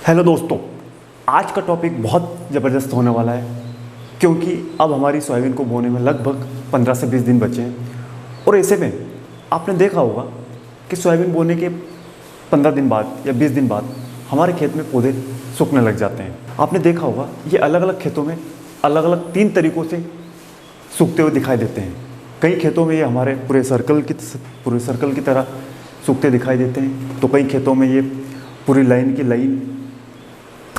Hello दोस्तों, आज का टॉपिक बहुत ज़बरदस्त होने वाला है क्योंकि अब हमारी सोयाबीन को बोने में लगभग 15 से 20 दिन बचे हैं। और ऐसे में आपने देखा होगा कि सोयाबीन बोने के 15 दिन बाद या 20 दिन बाद हमारे खेत में पौधे सूखने लग जाते हैं। आपने देखा होगा ये अलग अलग खेतों में अलग अलग 3 तरीक़ों से सूखते हुए दिखाई देते हैं। कई खेतों में ये हमारे पूरे सर्कल की तरह सूखते दिखाई देते हैं, तो कई खेतों में ये पूरी लाइन की लाइन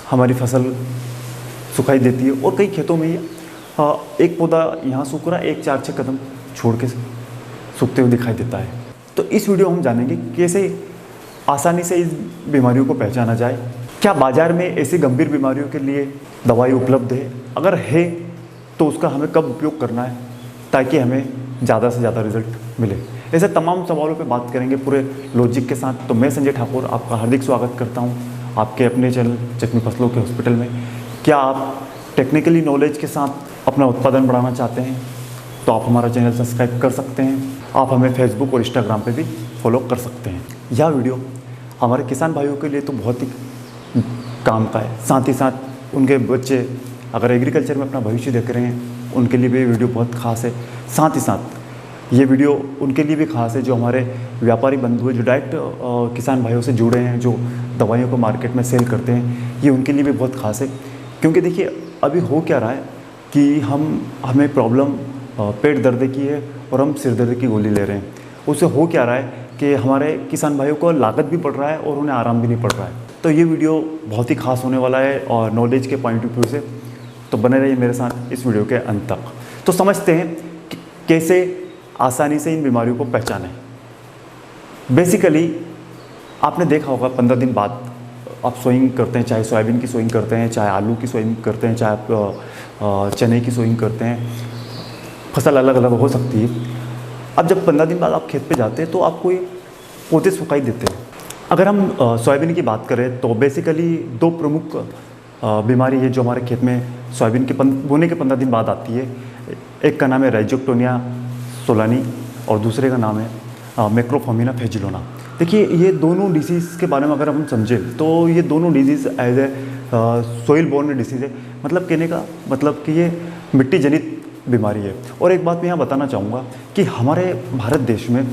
हमारी फसल सुखाई देती है और कई खेतों में ये एक पौधा यहाँ सूख रहा है, एक 4-6 कदम छोड़ के सूखते हुए दिखाई देता है। तो इस वीडियो में हम जानेंगे कैसे आसानी से इस बीमारियों को पहचाना जाए। क्या बाज़ार में ऐसी गंभीर बीमारियों के लिए दवाई उपलब्ध है? अगर है तो उसका हमें कब उपयोग करना है ताकि हमें ज़्यादा से ज़्यादा रिजल्ट मिले। ऐसे तमाम सवालों पे बात करेंगे पूरे लॉजिक के साथ। तो मैं संजय ठाकुर आपका हार्दिक स्वागत करता हूँ आपके अपने चैनल चटनी फसलों के हॉस्पिटल में। क्या आप टेक्निकली नॉलेज के साथ अपना उत्पादन बढ़ाना चाहते हैं तो आप हमारा चैनल सब्सक्राइब कर सकते हैं। आप हमें फेसबुक और इंस्टाग्राम पे भी फॉलो कर सकते हैं। यह वीडियो हमारे किसान भाइयों के लिए तो बहुत ही काम का है, साथ ही साथ उनके बच्चे अगर एग्रीकल्चर में अपना भविष्य देख रहे हैं उनके लिए भी ये वीडियो बहुत ख़ास है। साथ ही साथ ये वीडियो उनके लिए भी ख़ास है जो हमारे व्यापारी बंधु हैं, जो डायरेक्ट किसान भाइयों से जुड़े हैं, जो दवाइयों को मार्केट में सेल करते हैं। ये उनके लिए भी बहुत ख़ास है क्योंकि देखिए अभी हो क्या रहा है कि हमें प्रॉब्लम पेट दर्द की है और हम सिर दर्द की गोली ले रहे हैं। उससे हो क्या रहा है कि हमारे किसान भाइयों को लागत भी पड़ रहा है और उन्हें आराम भी नहीं पड़ रहा है। तो ये वीडियो बहुत ही ख़ास होने वाला है और नॉलेज के पॉइंट ऑफ व्यू से, तो बने रहिए मेरे साथ इस वीडियो के अंत तक। तो समझते हैं कि कैसे आसानी से इन बीमारियों को पहचानें। बेसिकली आपने देखा होगा 15 दिन बाद आप सोइंग करते हैं, चाहे सोयाबीन की सोइंग करते हैं, चाहे आलू की सोइंग करते हैं, चाहे आप चने की सोइंग करते हैं, फसल अलग अलग हो सकती है। अब जब 15 दिन बाद आप खेत पे जाते हैं तो आपको ये पौधे सुखाई देते हैं। अगर हम सोयाबीन की बात करें तो बेसिकली 2 प्रमुख बीमारी है जो हमारे खेत में सोयाबीन के बोने के 15 दिन बाद आती है। एक का नाम है राइजोक्टोनिया सोलानी और दूसरे का नाम है मैक्रोफोमिना फेजिलोना। देखिए ये दोनों डिसीज़ के बारे में अगर हम समझें तो ये दोनों disease as a soil borne disease है। मतलब कहने का मतलब कि ये मिट्टी जनित बीमारी है। और एक बात मैं यहाँ बताना चाहूँगा कि हमारे भारत देश में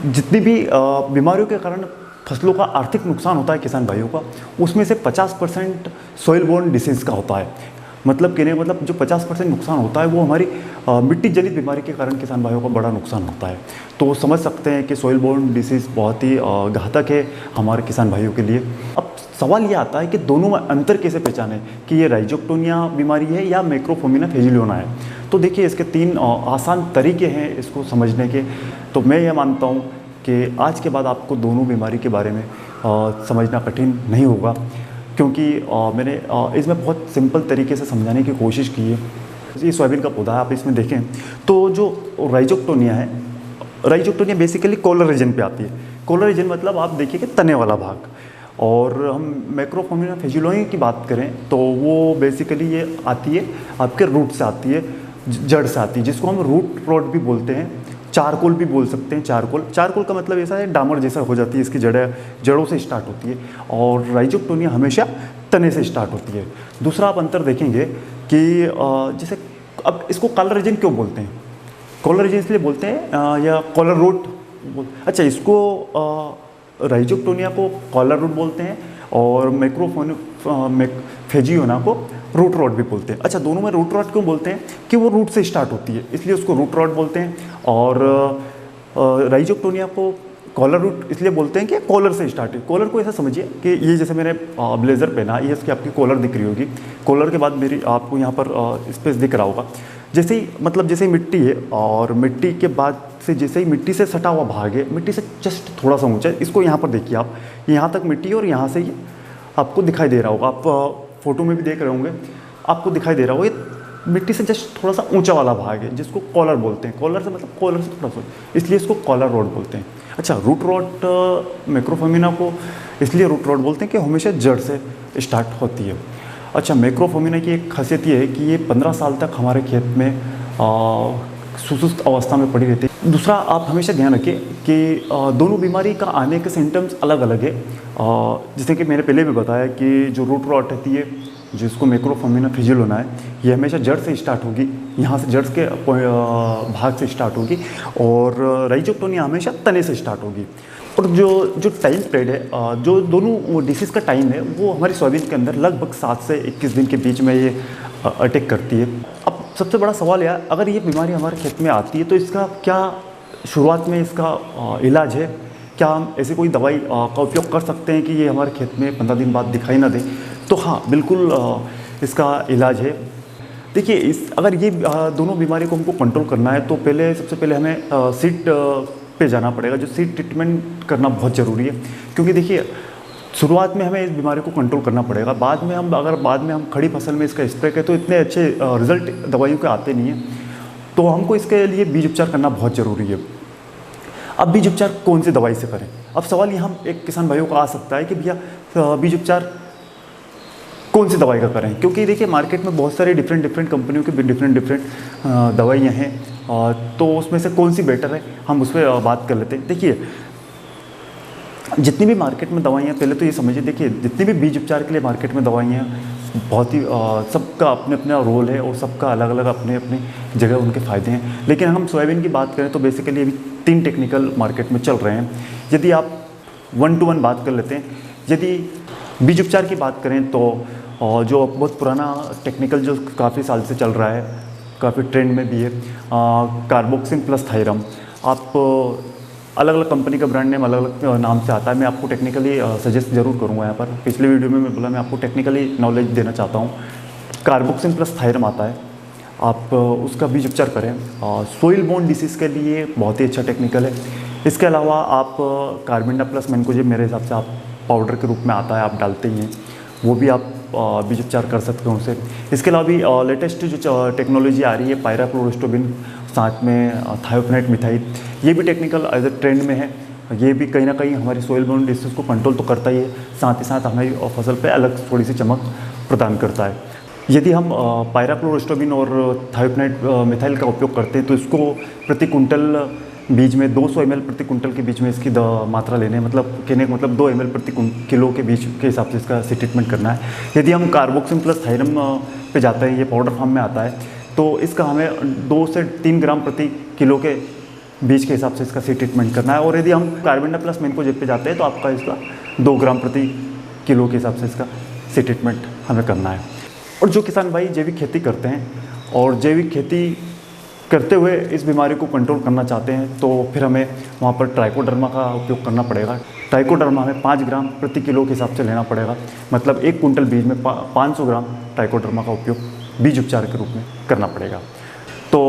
जितनी भी बीमारियों के कारण फसलों का आर्थिक नुकसान होता है किसान भाइयों का, उसमें से 50% सोइल बोर्न डिसीज़ का होता है। मतलब कहने मतलब जो 50% नुकसान होता है वो हमारी मिट्टी जनित बीमारी के कारण किसान भाइयों को बड़ा नुकसान होता है। तो समझ सकते हैं कि सोइल बोर्न डिसीज़ बहुत ही घातक है हमारे किसान भाइयों के लिए। अब सवाल ये आता है कि दोनों में अंतर कैसे पहचानें कि ये राइजोक्टोनिया बीमारी है या मैक्रोफोमिना फेजिलोना है। तो देखिए इसके 3 आसान तरीके हैं इसको समझने के। तो मैं ये मानता हूँ कि आज के बाद आपको दोनों बीमारी के बारे में समझना कठिन नहीं होगा क्योंकि मैंने इसमें बहुत सिंपल तरीके से समझाने की कोशिश की है। ये सोयाबीन का पौधा है, आप इसमें देखें तो जो राइजोक्टोनिया है, राइजोक्टोनिया बेसिकली कॉलर रीजन पे आती है। कॉलर रीजन मतलब आप देखिए कि तने वाला भाग। और हम मैक्रोफोमिना फेजिलोना की बात करें तो वो बेसिकली ये आती है आपके रूट से आती है, जड़ से आती है, जिसको हम रूट रॉट भी बोलते हैं, चारकोल भी बोल सकते हैं। चारकोल का मतलब ऐसा है डामर जैसा हो जाती है, इसकी जड़ों से स्टार्ट होती है। और राइजोक्टोनिया हमेशा तने से स्टार्ट होती है। दूसरा आप अंतर देखेंगे कि जैसे अब इसको कॉलर रीजन क्यों बोलते हैं? कॉलर रीजन इसलिए बोलते हैं या कॉलर रूट, अच्छा इसको राइजोक्टोनिया को कॉलर रूट बोलते हैं और फेजियोना को रूट रॉड भी बोलते हैं। अच्छा दोनों में रूट रॉड क्यों बोलते हैं? कि वो रूट से स्टार्ट होती है इसलिए उसको रूट रॉड बोलते हैं। और राइजोक्टोनिया को कॉलर रूट इसलिए बोलते हैं कि कॉलर से स्टार्ट है। कॉलर को ऐसा समझिए कि ये जैसे मैंने ब्लेज़र पहना, ये इसकी आपकी कॉलर दिख रही होगी। कॉलर के बाद मेरी आपको यहाँ पर स्पेस दिख रहा होगा। जैसे ही मिट्टी है और मिट्टी के बाद से जैसे ही मिट्टी से सटा हुआ भाग है, मिट्टी से जस्ट थोड़ा सा ऊँचा है, इसको यहाँ पर देखिए आप, यहाँ तक मिट्टी है और यहाँ से ये आपको दिखाई दे रहा होगा। आप फोटो में भी देख रहे होंगे, आपको दिखाई दे रहा होगा ये मिट्टी से जस्ट थोड़ा सा ऊंचा वाला भाग है जिसको कॉलर बोलते हैं। कॉलर से मतलब कॉलर से थोड़ा सा, इसलिए इसको कॉलर रॉड बोलते हैं। अच्छा रूट रॉड मैक्रोफोमिना को इसलिए रूट रॉड बोलते हैं कि हमेशा जड़ से स्टार्ट होती है। अच्छा मैक्रोफोमिना की एक खासियत ये है कि ये 15 साल तक हमारे खेत में सुस्त अवस्था में पड़ी रहती है। दूसरा, आप हमेशा ध्यान रखिए कि दोनों बीमारी का आने के सिम्टम्स अलग अलग है। जैसे कि मैंने पहले भी बताया कि जो रूट रॉट रहती है, जिसको मैक्रोफोमिना फिजिलोना है, ये हमेशा जड़ से स्टार्ट होगी, यहाँ से जड़ के भाग से स्टार्ट होगी, और राइजोक्टोनिया हमेशा तने से स्टार्ट होगी। और जो टाइम पीरियड है, जो दोनों डिसीज़ का टाइम है, वो हमारी सोयाबीन के अंदर लगभग 7 से 21 दिन के बीच में ये अटैक करती है। अब सबसे बड़ा सवाल यह, अगर ये बीमारी हमारे खेत में आती है तो इसका क्या शुरुआत में इसका इलाज है? क्या हम ऐसी कोई दवाई का उपयोग कर सकते हैं कि ये हमारे खेत में 15 दिन बाद दिखाई ना दे? तो हाँ, बिल्कुल इसका इलाज है। देखिए, अगर ये दोनों बीमारी को हमको कंट्रोल करना है तो सबसे पहले हमें सीड पे जाना पड़ेगा। जो सीड ट्रीटमेंट करना बहुत ज़रूरी है, क्योंकि देखिए शुरुआत में हमें इस बीमारी को कंट्रोल करना पड़ेगा। बाद में हम खड़ी फसल में इसका स्प्रे करें तो इतने अच्छे रिजल्ट दवाइयों के आते नहीं हैं, तो हमको इसके लिए बीज उपचार करना बहुत ज़रूरी है। अब बीज उपचार कौन सी दवाई से करें? अब सवाल यहाँ एक किसान भाइयों को आ सकता है कि भैया बीज उपचार कौन सी दवाई का करें, क्योंकि देखिए मार्केट में बहुत सारी डिफरेंट कंपनियों की डिफरेंट दवाइयाँ हैं, तो उसमें से कौन सी बेटर है, हम उस पर बात कर लेते हैं। देखिए, जितनी भी मार्केट में दवाइयाँ, पहले तो ये समझिए, देखिए जितनी भी बीज उपचार के लिए मार्केट में दवाइयाँ, बहुत ही सबका अपने अपना रोल है और सबका अलग अलग अपने अपनी जगह उनके फ़ायदे हैं। लेकिन हम सोयाबीन की बात करें तो बेसिकली अभी 3 टेक्निकल मार्केट में चल रहे हैं। यदि आप 1 to 1 बात कर लेते हैं, यदि बीज उपचार की बात करें तो जो बहुत पुराना टेक्निकल जो काफ़ी साल से चल रहा है, काफ़ी ट्रेंड में भी है, कार्बोक्सिन प्लस थायरम। आप अलग अलग कंपनी का ब्रांड नेम अलग अलग नाम से आता है। मैं आपको टेक्निकली सजेस्ट जरूर करूँगा। यहाँ पर पिछले वीडियो में मैं बोला मैं आपको टेक्निकली नॉलेज देना चाहता हूँ। कार्बोक्सिन प्लस थायरम आता है, आप उसका बीज उपचार करें। सोइल बोर्न डिसीज़ के लिए बहुत ही अच्छा टेक्निकल है। इसके अलावा आप कार्बेंडा प्लस मैनकोजेब, मेरे हिसाब से आप पाउडर के रूप में आता है, आप डालते ही हैं, वो भी आप बीज उपचार कर सकते हो उनसे। इसके अलावा भी लेटेस्ट जो टेक्नोलॉजी आ रही है, पायराक्लोरोस्टोबिन, साथ में थायोफेनेट मिथाइल, ये भी टेक्निकल एज ए ट्रेंड में है। ये भी कहीं ना कहीं हमारी सोइल बोर्न डिसीज़ को कंट्रोल तो करता ही है, साथ ही साथ हमारी फसल पे अलग थोड़ी सी चमक प्रदान करता है। यदि हम पायराक्लोरोस्टोबिन और थायोफेनेट मिथाइल का उपयोग करते हैं तो इसको प्रति कुंटल बीज में 200 ml प्रति कुंटल के बीच में इसकी मात्रा लेने, मतलब कहने का मतलब 2 ml प्रति किलो के बीच के हिसाब से इसका ट्रीटमेंट करना है। यदि हम कार्बोक्सिन प्लस थायरम पे जाते हैं, ये पाउडर फॉर्म में आता है, तो इसका हमें 2 से 3 ग्राम प्रति किलो के बीज के हिसाब से इसका ट्रीटमेंट करना है। और यदि हम कार्बेंडा प्लस मैनकोजेब पे जाते हैं तो आपका इसका 2 ग्राम प्रति किलो के हिसाब से इसका ट्रीटमेंट हमें करना है। और जो किसान भाई जैविक खेती करते हैं और जैविक खेती करते हुए इस बीमारी को कंट्रोल करना चाहते हैं तो फिर हमें वहाँ पर ट्राइकोडर्मा का उपयोग करना पड़ेगा। ट्राइकोडर्मा हमें 5 ग्राम प्रति किलो के हिसाब से लेना पड़ेगा, मतलब 1 कुंटल बीज में 500 ग्राम ट्राइकोडर्मा का उपयोग बीज उपचार के रूप में करना पड़ेगा। तो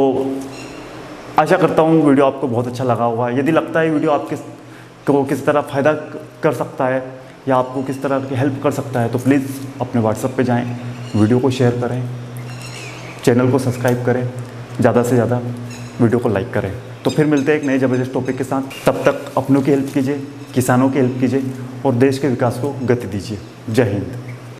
आशा करता हूँ वीडियो आपको बहुत अच्छा लगा होगा। यदि लगता है वीडियो आपको किस तरह फ़ायदा कर सकता है या आपको किस तरह की हेल्प कर सकता है तो प्लीज़ अपने व्हाट्सएप पे जाएं, वीडियो को शेयर करें, चैनल को सब्सक्राइब करें, ज़्यादा से ज़्यादा वीडियो को लाइक करें। तो फिर मिलते हैं एक नए ज़बरदस्त टॉपिक के साथ। तब तक अपनों की हेल्प कीजिए, किसानों की हेल्प कीजिए और देश के विकास को गति दीजिए। जय हिंद।